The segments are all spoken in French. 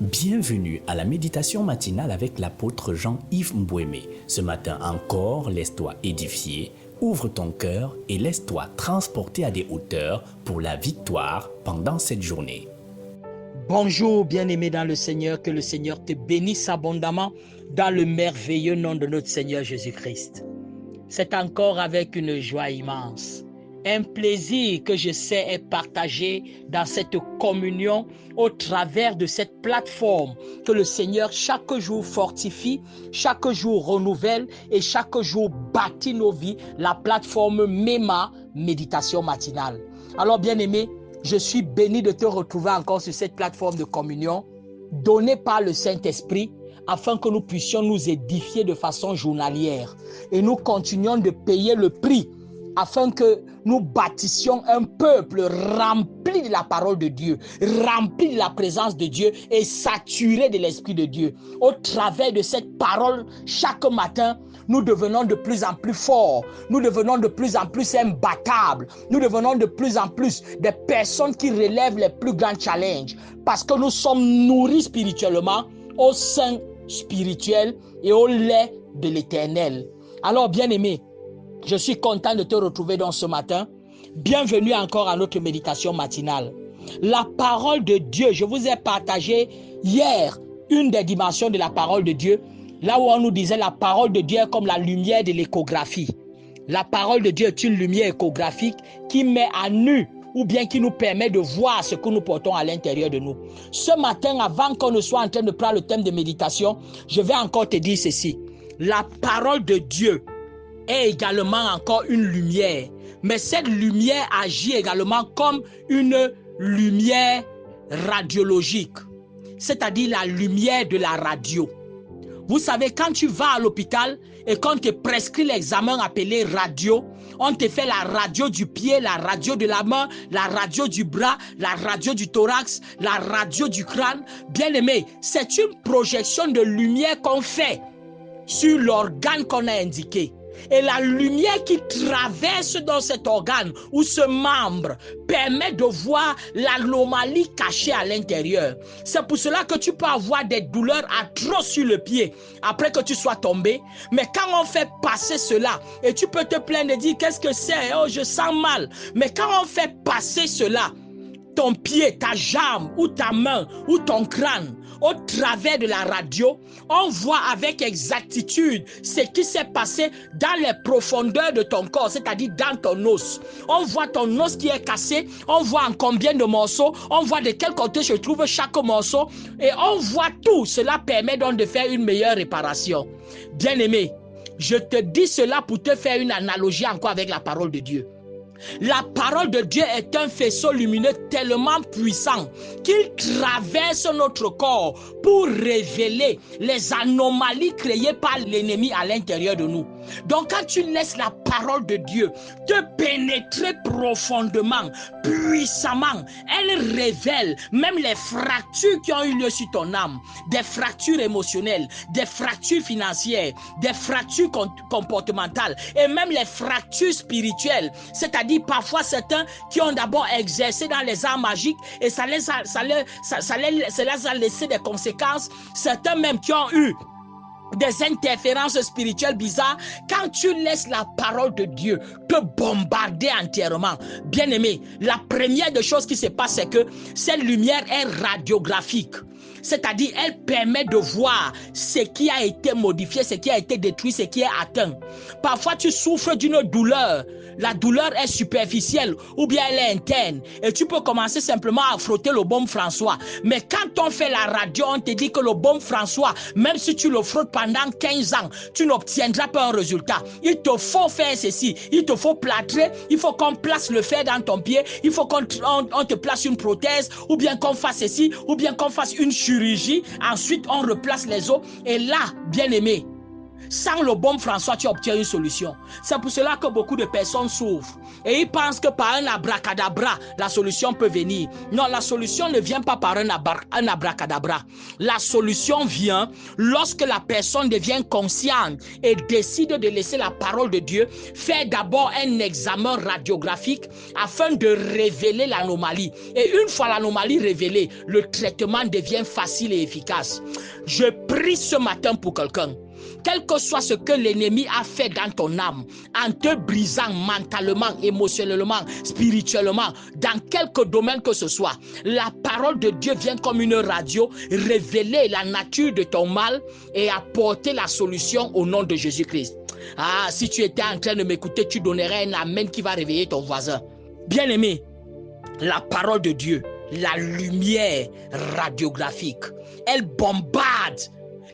Bienvenue à la méditation matinale avec l'apôtre Jean-Yves Mbouémé. Ce matin encore, laisse-toi édifier, ouvre ton cœur et laisse-toi transporter à des hauteurs pour la victoire pendant cette journée. Bonjour bien-aimé dans le Seigneur, que le Seigneur te bénisse abondamment dans le merveilleux nom de notre Seigneur Jésus-Christ. C'est encore avec une joie immense, un plaisir que je sais est partagé dans cette communion au travers de cette plateforme que le Seigneur chaque jour fortifie, chaque jour renouvelle et chaque jour bâtit nos vies, la plateforme MEMA, méditation matinale. Alors bien-aimé, je suis béni de te retrouver encore sur cette plateforme de communion donnée par le Saint-Esprit afin que nous puissions nous édifier de façon journalière et nous continuons de payer le prix afin que nous bâtissions un peuple rempli de la parole de Dieu, rempli de la présence de Dieu et saturé de l'Esprit de Dieu. Au travers de cette parole, chaque matin, nous devenons de plus en plus forts, nous devenons de plus en plus imbattables, nous devenons de plus en plus des personnes qui relèvent les plus grands challenges parce que nous sommes nourris spirituellement au sein spirituel et au lait de l'Éternel. Alors, bien-aimé, je suis content de te retrouver dans ce matin. Bienvenue encore à notre méditation matinale. La parole de Dieu, je vous ai partagé hier une des dimensions de la parole de Dieu, là où on nous disait la parole de Dieu est comme la lumière de l'échographie. La parole de Dieu est une lumière échographique qui met à nu ou bien qui nous permet de voir ce que nous portons à l'intérieur de nous. Ce matin, avant qu'on ne soit en train de prendre le thème de méditation, je vais encore te dire ceci. La parole de Dieu est également encore une lumière, mais cette lumière agit également comme une lumière radiologique, c'est-à-dire la lumière de la radio. Vous savez, quand tu vas à l'hôpital et qu'on te prescrit l'examen appelé radio, on te fait la radio du pied, la radio de la main, la radio du bras, la radio du thorax, la radio du crâne. Bien aimé, c'est une projection de lumière qu'on fait sur l'organe qu'on a indiqué. Et la lumière qui traverse dans cet organe ou ce membre permet de voir l'anomalie cachée à l'intérieur. C'est pour cela que tu peux avoir des douleurs atroces sur le pied après que tu sois tombé. Mais quand on fait passer cela, et tu peux te plaindre et dire qu'est-ce que c'est? Oh, je sens mal. Mais quand on fait passer cela, ton pied, ta jambe ou ta main ou ton crâne, au travers de la radio, on voit avec exactitude ce qui s'est passé dans les profondeurs de ton corps, c'est-à-dire dans ton os. On voit ton os qui est cassé, on voit en combien de morceaux, on voit de quel côté se trouve chaque morceau et on voit tout. Cela permet donc de faire une meilleure réparation. Bien-aimé, je te dis cela pour te faire une analogie encore avec la parole de Dieu. La parole de Dieu est un faisceau lumineux tellement puissant qu'il traverse notre corps pour révéler les anomalies créées par l'ennemi à l'intérieur de nous. Donc quand tu laisses la parole de Dieu te pénétrer profondément, puissamment, elle révèle même les fractures qui ont eu lieu sur ton âme, des fractures émotionnelles, des fractures financières, des fractures comportementales et même les fractures spirituelles, c'est-à-dire parfois certains qui ont d'abord exercé dans les arts magiques et ça les a laissé des conséquences, certains même qui ont eu des interférences spirituelles bizarres. Quand tu laisses la parole de Dieu te bombarder entièrement, bien aimé, la première des choses qui se passe, c'est que cette lumière est radiographique. C'est-à-dire, elle permet de voir ce qui a été modifié, ce qui a été détruit, ce qui est atteint. Parfois, tu souffres d'une douleur. La douleur est superficielle ou bien elle est interne. Et tu peux commencer simplement à frotter le baume François. Mais quand on fait la radio, on te dit que le baume François, même si tu le frottes pendant 15 ans, tu n'obtiendras pas un résultat. Il te faut faire ceci. Il te faut plâtrer. Il faut qu'on place le fer dans ton pied. Il faut qu'on te place une prothèse. Ou bien qu'on fasse ceci. Ou bien qu'on fasse une chirurgie. Ensuite, on replace les os. Et là, bien aimé, Sans le bon François, tu obtiens une solution. C'est pour cela que beaucoup de personnes souffrent. Et ils pensent que par un abracadabra, la solution peut venir. Non, la solution ne vient pas par un abracadabra. La solution vient lorsque la personne devient consciente et décide de laisser la parole de Dieu faire d'abord un examen radiographique afin de révéler l'anomalie. Et une fois l'anomalie révélée, le traitement devient facile et efficace. Je prie ce matin pour quelqu'un. Quel que soit ce que l'ennemi a fait dans ton âme, en te brisant mentalement, émotionnellement, spirituellement, dans quelque domaine que ce soit, la parole de Dieu vient comme une radio révéler la nature de ton mal et apporter la solution au nom de Jésus-Christ. Ah, si tu étais en train de m'écouter, tu donnerais un amen qui va réveiller ton voisin. Bien-aimé, la parole de Dieu, la lumière radiographique, elle bombarde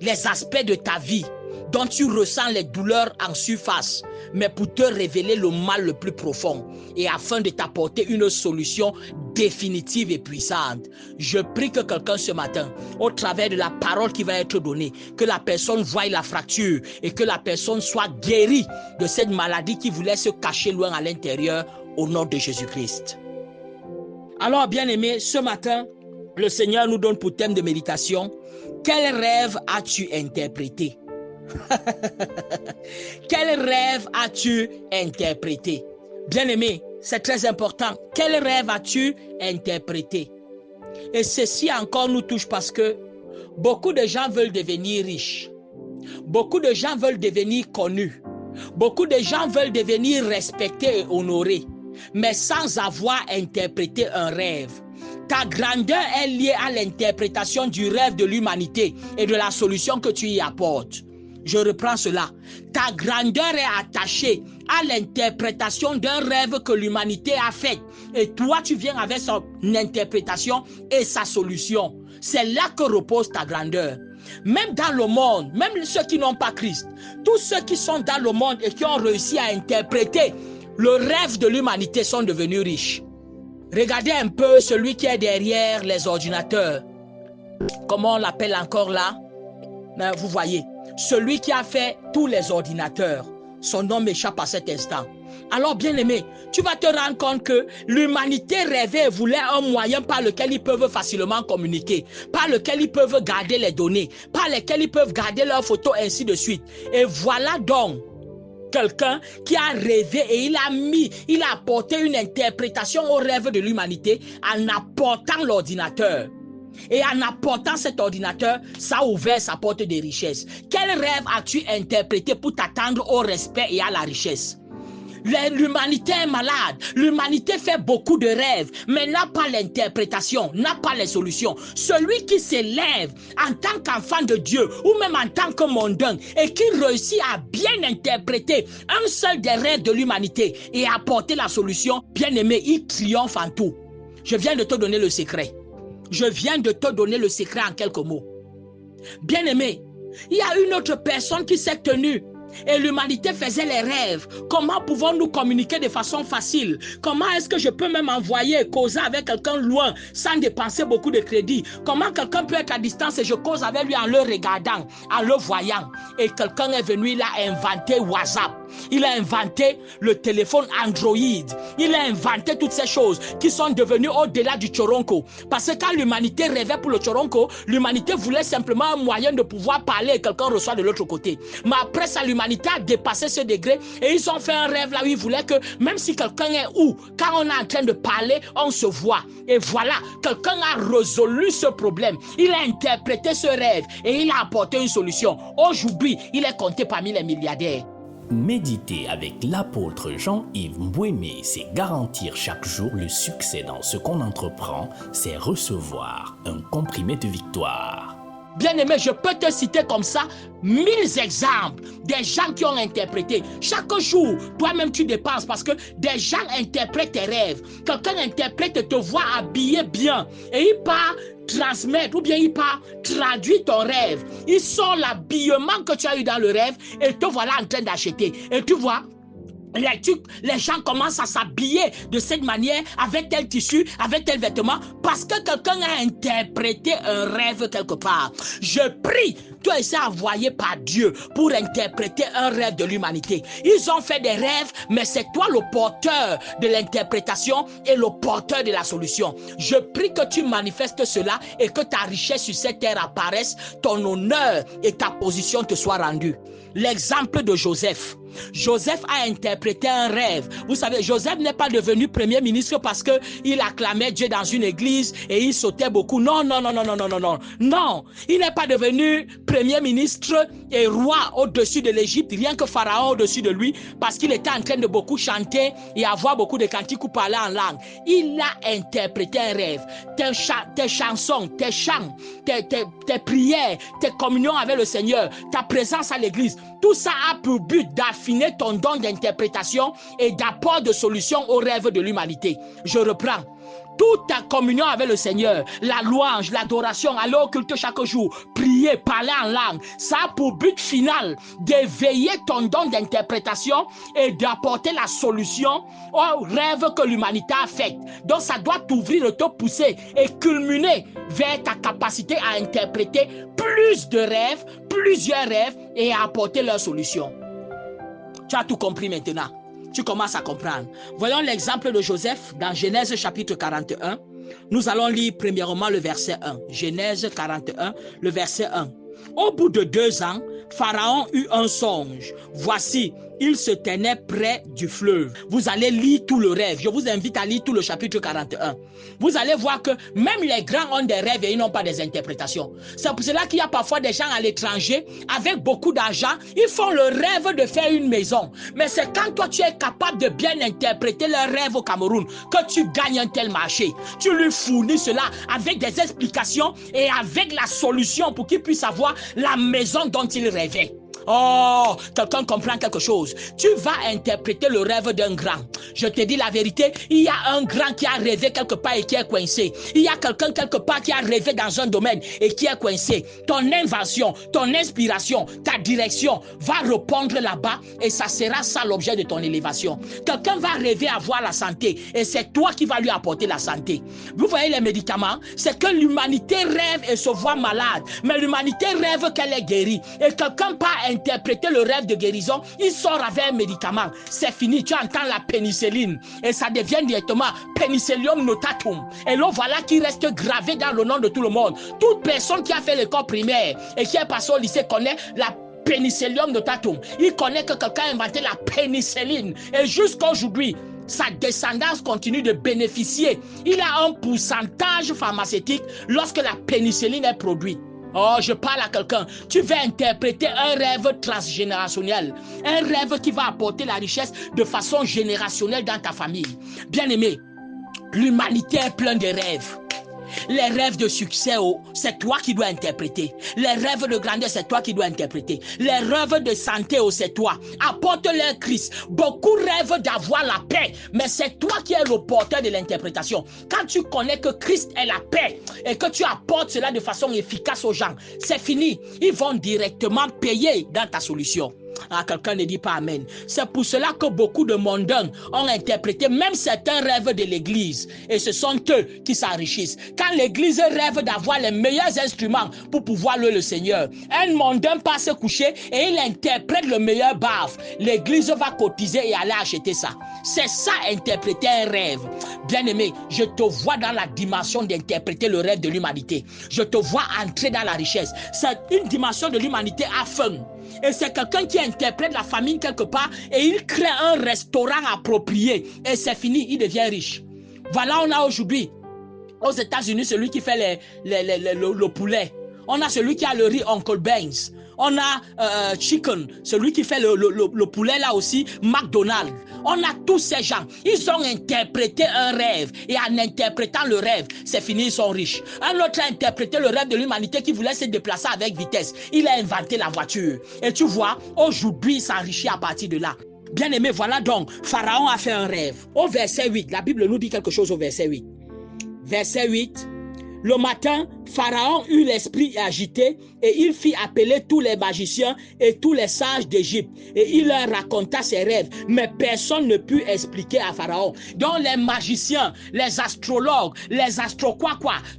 les aspects de ta vie dont tu ressens les douleurs en surface, mais pour te révéler le mal le plus profond et afin de t'apporter une solution définitive et puissante. Je prie que quelqu'un ce matin, au travers de la parole qui va être donnée, que la personne voie la fracture et que la personne soit guérie de cette maladie qui voulait se cacher loin à l'intérieur au nom de Jésus-Christ. Alors, bien-aimé, ce matin, le Seigneur nous donne pour thème de méditation: quel rêve as-tu interprété? Quel rêve as-tu interprété? Bien-aimé, c'est très important. Quel rêve as-tu interprété? Et ceci encore nous touche parce que beaucoup de gens veulent devenir riches. Beaucoup de gens veulent devenir connus. Beaucoup de gens veulent devenir respectés et honorés, mais sans avoir interprété un rêve. Ta grandeur est liée à l'interprétation du rêve de l'humanité et de la solution que tu y apportes. Je reprends cela. Ta grandeur est attachée à l'interprétation d'un rêve que l'humanité a fait. Et toi, tu viens avec son interprétation et sa solution. C'est là que repose ta grandeur. Même dans le monde, même ceux qui n'ont pas Christ, tous ceux qui sont dans le monde et qui ont réussi à interpréter le rêve de l'humanité sont devenus riches. Regardez un peu celui qui est derrière les ordinateurs. Comment on l'appelle encore là? Vous voyez, celui qui a fait tous les ordinateurs. Son nom m'échappe à cet instant. Alors bien aimé, tu vas te rendre compte que l'humanité rêvait et voulait un moyen par lequel ils peuvent facilement communiquer, par lequel ils peuvent garder les données, par lequel ils peuvent garder leurs photos, ainsi de suite. Et voilà donc quelqu'un qui a rêvé et il a apporté une interprétation au rêve de l'humanité en apportant l'ordinateur. Et en apportant cet ordinateur, ça a ouvert sa porte de richesse. Quel rêve as-tu interprété pour t'attendre au respect et à la richesse? L'humanité est malade. L'humanité fait beaucoup de rêves, mais n'a pas l'interprétation, n'a pas les solutions. Celui qui s'élève en tant qu'enfant de Dieu ou même en tant que mondain et qui réussit à bien interpréter un seul des rêves de l'humanité et apporter la solution, bien aimé, il triomphe en tout. Je viens de te donner le secret. Je viens de te donner le secret en quelques mots. Bien aimé, il y a une autre personne qui s'est tenue et l'humanité faisait les rêves. Comment pouvons-nous communiquer de façon facile? Comment est-ce que je peux même envoyer, causer avec quelqu'un loin sans dépenser beaucoup de crédit? Comment quelqu'un peut être à distance et je cause avec lui en le regardant, en le voyant? Et quelqu'un est venu, il a inventé WhatsApp. Il a inventé le téléphone Android. Il a inventé toutes ces choses qui sont devenues au-delà du Choronko. Parce que quand l'humanité rêvait pour le Choronko, l'humanité voulait simplement un moyen de pouvoir parler et quelqu'un reçoit de l'autre côté. Mais après ça, l'humanité a dépassé ce degré et ils ont fait un rêve là où ils voulaient que même si quelqu'un est où, quand on est en train de parler, on se voit. Et voilà, quelqu'un a résolu ce problème. Il a interprété ce rêve et il a apporté une solution. Aujourd'hui, il est compté parmi les milliardaires. Méditer avec l'apôtre Jean-Yves Mbouémé, c'est garantir chaque jour le succès dans ce qu'on entreprend, c'est recevoir un comprimé de victoire. Bien-aimé, je peux te citer comme ça 1000 exemples des gens qui ont interprété. Chaque jour, toi-même tu dépenses parce que des gens interprètent tes rêves. Quelqu'un interprète et te voit habillé bien et il part transmettre ou bien il part traduire ton rêve. Il sort l'habillement que tu as eu dans le rêve et te voilà en train d'acheter. Et tu vois, les gens commencent à s'habiller de cette manière, avec tel tissu, avec tel vêtement, parce que quelqu'un a interprété un rêve quelque part. Je prie, toi et ça envoyé par Dieu pour interpréter un rêve de l'humanité. Ils ont fait des rêves, mais c'est toi le porteur de l'interprétation et le porteur de la solution. Je prie que tu manifestes cela et que ta richesse sur cette terre apparaisse, ton honneur et ta position te soient rendus. L'exemple de Joseph. Joseph a interprété un rêve. Vous savez, Joseph n'est pas devenu premier ministre parce qu'il acclamait Dieu dans une église et il sautait beaucoup. Non. Non, il n'est pas devenu premier ministre et roi au-dessus de l'Égypte, rien que Pharaon au-dessus de lui, parce qu'il était en train de beaucoup chanter et avoir beaucoup de cantiques ou parler en langue. Il a interprété un rêve. Tes chansons, tes chants, tes prières, tes communions avec le Seigneur, ta présence à l'église, tout ça a pour but d'affiner ton don d'interprétation et d'apport de solution aux rêves de l'humanité. Je reprends. Toute ta communion avec le Seigneur, la louange, l'adoration, aller au culte chaque jour, prier, parler en langue, ça a pour but final d'éveiller ton don d'interprétation et d'apporter la solution aux rêves que l'humanité a fait. Donc ça doit t'ouvrir et te pousser et culminer vers ta capacité à interpréter plus de rêves, plusieurs rêves et à apporter leur solution. Tu as tout compris maintenant. Tu commences à comprendre. Voyons l'exemple de Joseph dans Genèse chapitre 41. Nous allons lire premièrement le verset 1. Genèse 41, le verset 1. Au bout de 2 ans, Pharaon eut un songe. Voici, il se tenait près du fleuve. Vous allez lire tout le rêve. Je vous invite à lire tout le chapitre 41. Vous allez voir que même les grands ont des rêves et ils n'ont pas des interprétations. C'est pour cela qu'il y a parfois des gens à l'étranger avec beaucoup d'argent. Ils font le rêve de faire une maison. Mais c'est quand toi tu es capable de bien interpréter leur rêve au Cameroun que tu gagnes un tel marché. Tu lui fournis cela avec des explications et avec la solution pour qu'il puisse avoir la maison dont il rêvait. Oh, quelqu'un comprend quelque chose. Tu vas interpréter le rêve d'un grand. Je te dis la vérité, il y a un grand qui a rêvé quelque part et qui est coincé. Il y a quelqu'un quelque part qui a rêvé dans un domaine et qui est coincé. Ton invention, ton inspiration, ta direction va répondre là-bas et ça sera ça l'objet de ton élévation. Quelqu'un va rêver avoir la santé et c'est toi qui vas lui apporter la santé. Vous voyez les médicaments, c'est que l'humanité rêve et se voit malade, mais l'humanité rêve qu'elle est guérie. Et quelqu'un part interpréter le rêve de guérison, il sort avec un médicament. C'est fini, tu entends la pénicilline et ça devient directement Penicillium notatum. Et là, voilà qui reste gravé dans le nom de tout le monde. Toute personne qui a fait l'école primaire et qui est passée au lycée connaît la Penicillium notatum. Il connaît que quelqu'un a inventé la pénicilline. Et jusqu'à aujourd'hui, sa descendance continue de bénéficier. Il a un pourcentage pharmaceutique lorsque la pénicilline est produite. Oh, je parle à quelqu'un. Tu vas interpréter un rêve transgénérationnel. Un rêve qui va apporter la richesse de façon générationnelle dans ta famille. Bien-aimé, l'humanité est pleine de rêves. Les rêves de succès, c'est toi qui dois interpréter. Les rêves de grandeur, c'est toi qui dois interpréter. Les rêves de santé, c'est toi. Apporte-leur Christ. Beaucoup rêvent d'avoir la paix, mais c'est toi qui es le porteur de l'interprétation. Quand tu connais que Christ est la paix et que tu apportes cela de façon efficace aux gens, c'est fini. Ils vont directement payer dans ta solution. Ah, quelqu'un ne dit pas amen. C'est pour cela que beaucoup de mondains ont interprété même certains rêves de l'église. Et ce sont eux qui s'enrichissent. Quand l'église rêve d'avoir les meilleurs instruments pour pouvoir louer le Seigneur, un mondain passe se coucher et il interprète le meilleur baf. L'église va cotiser et aller acheter ça. C'est ça, interpréter un rêve. Bien-aimé, je te vois dans la dimension d'interpréter le rêve de l'humanité. Je te vois entrer dans la richesse. C'est une dimension de l'humanité à fond. Et c'est quelqu'un qui interprète la famine quelque part et il crée un restaurant approprié. Et c'est fini, il devient riche. Voilà, on a aujourd'hui aux États-Unis celui qui fait le poulet. On a celui qui a le riz Uncle Ben's. On a Chicken, celui qui fait le poulet là aussi, McDonald's. On a tous ces gens. Ils ont interprété un rêve. Et en interprétant le rêve, c'est fini, ils sont riches. Un autre a interprété le rêve de l'humanité qui voulait se déplacer avec vitesse. Il a inventé la voiture. Et tu vois, aujourd'hui, il s'enrichit à partir de là. Bien aimé, voilà donc, Pharaon a fait un rêve. Au verset 8, la Bible nous dit quelque chose au verset 8. Verset 8. Le matin, Pharaon eut l'esprit agité et il fit appeler tous les magiciens et tous les sages d'Égypte et il leur raconta ses rêves, mais personne ne put expliquer à Pharaon. Donc les magiciens, les astrologues, les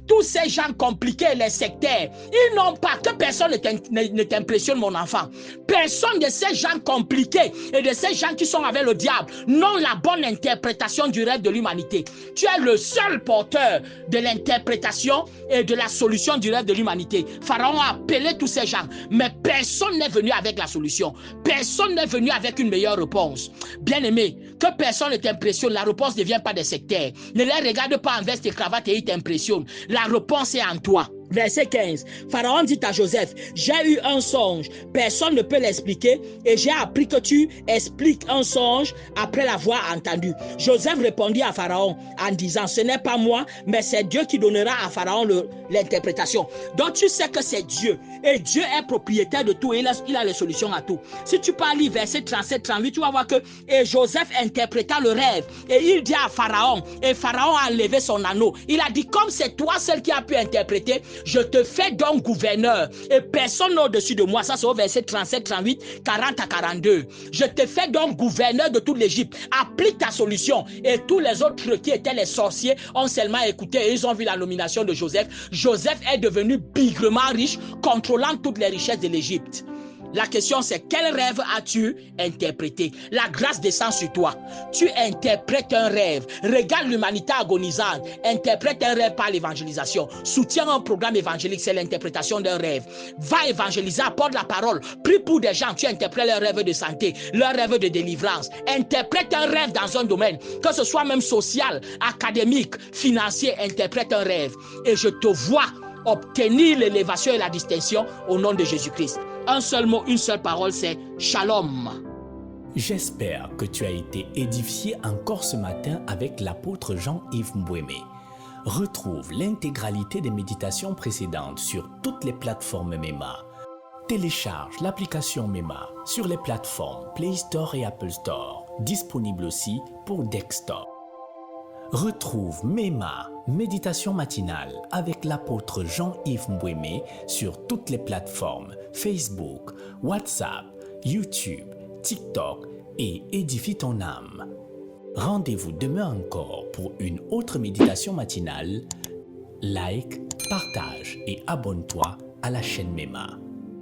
tous ces gens compliqués, les sectaires, ils n'ont pas, que personne ne t'impressionne mon enfant. Personne de ces gens compliqués et de ces gens qui sont avec le diable n'ont la bonne interprétation du rêve de l'humanité. Tu es le seul porteur de l'interprétation et de la solution du rêve de l'humanité. Pharaon a appelé tous ces gens, mais personne n'est venu avec la solution. Personne n'est venu avec une meilleure réponse. Bien-aimé, que personne ne t'impressionne, la réponse ne vient pas des sectaires. Ne les regarde pas en veste et cravate et ils t'impressionnent. La réponse est en toi. Verset 15. Pharaon dit à Joseph, j'ai eu un songe, personne ne peut l'expliquer et j'ai appris que tu expliques un songe après l'avoir entendu. Joseph répondit à Pharaon en disant, ce n'est pas moi, mais c'est Dieu qui donnera à Pharaon l'interprétation. Donc tu sais que c'est Dieu et Dieu est propriétaire de tout et il a les solutions à tout. Si tu parles verset 37-38, tu vas voir que et Joseph interpréta le rêve et il dit à Pharaon et Pharaon a enlevé son anneau. Il a dit, comme c'est toi seul qui a pu interpréter, je te fais donc gouverneur et personne au-dessus de moi. Ça c'est au verset 37, 38, 40 à 42. Je te fais donc gouverneur de toute l'Égypte. Applique ta solution. Et tous les autres qui étaient les sorciers ont seulement écouté et ils ont vu la nomination de Joseph. Joseph est devenu bigrement riche, contrôlant toutes les richesses de l'Égypte. La question c'est, quel rêve as-tu interprété? La grâce descend sur toi. Tu interprètes un rêve. Regarde l'humanité agonisante. Interprète un rêve par l'évangélisation. Soutiens un programme évangélique, c'est l'interprétation d'un rêve. Va évangéliser, apporte la parole. Prie pour des gens, tu interprètes leur rêve de santé, leur rêve de délivrance. Interprète un rêve dans un domaine, que ce soit même social, académique, financier, interprète un rêve. Et je te vois obtenir l'élévation et la distinction au nom de Jésus-Christ. Un seul mot, une seule parole, c'est Shalom. J'espère que tu as été édifié encore ce matin avec l'apôtre Jean-Yves Mbouémé. Retrouve l'intégralité des méditations précédentes sur toutes les plateformes MEMA. Télécharge l'application MEMA sur les plateformes Play Store et Apple Store, disponible aussi pour desktop. Retrouve MEMA, méditation matinale avec l'apôtre Jean-Yves Mbouémé sur toutes les plateformes Facebook, WhatsApp, YouTube, TikTok et Édifie ton âme. Rendez-vous demain encore pour une autre méditation matinale. Like, partage et abonne-toi à la chaîne MEMA.